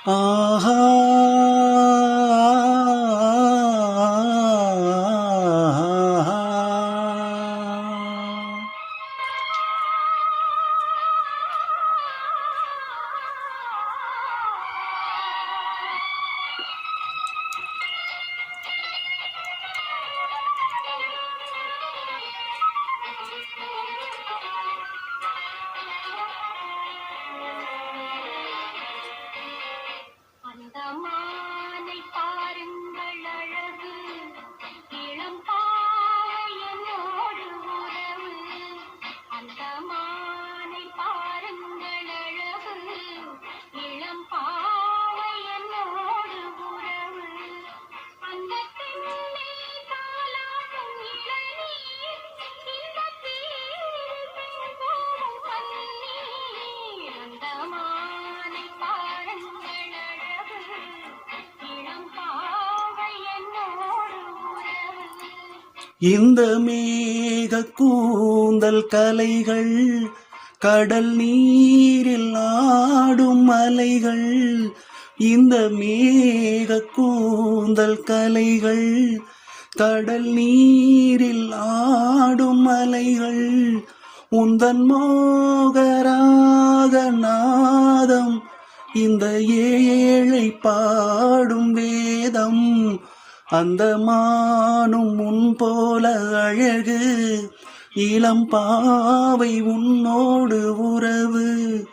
ஆஹா இந்த மேக கூந்தல் கலைகள் கடல் நீரில் ஆடும் அலைகள். இந்த மேக கூந்தல் கலைகள் கடல் நீரில் ஆடும் அலைகள். உந்தன் மோகராக நாதம் இந்த ஏழை பாடும் வேதம். அந்த மானும் முன் போல அழகு இளம் பாவை உன்னோடு உறவு.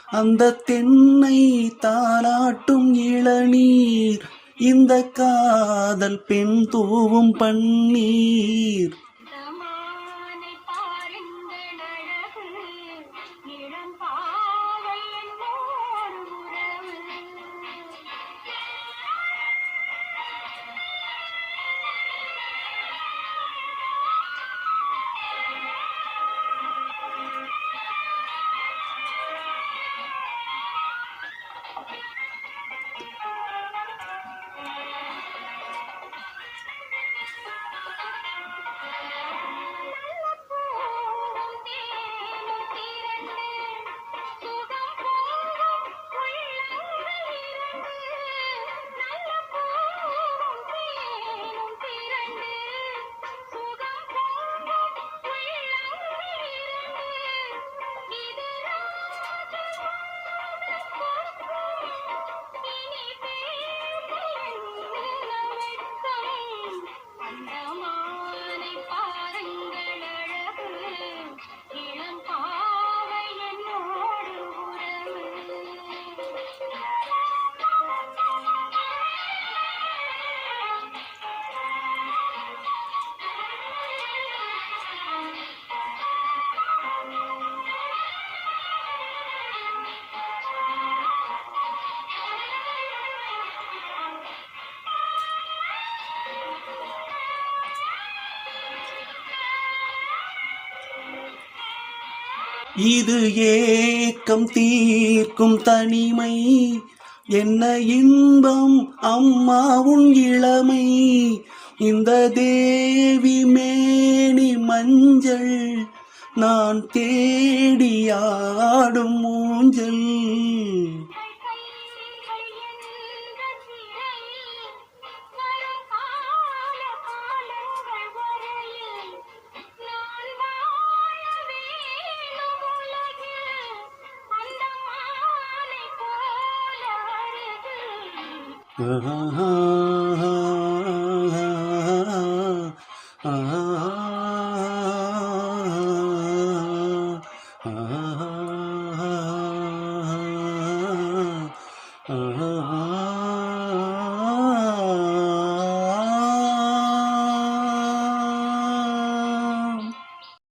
அந்த தென்னை தாலாட்டும் இளநீர் இந்த காதல் பெண் தூவும் பன்னீர். இது ஏக்கம் தீர்க்கும் தனிமை என்ன இன்பம் அம்மா உன் இளமை. இந்த தேவி மேனி மஞ்சள் நான் தேடியாடும் ஊஞ்சல். Ah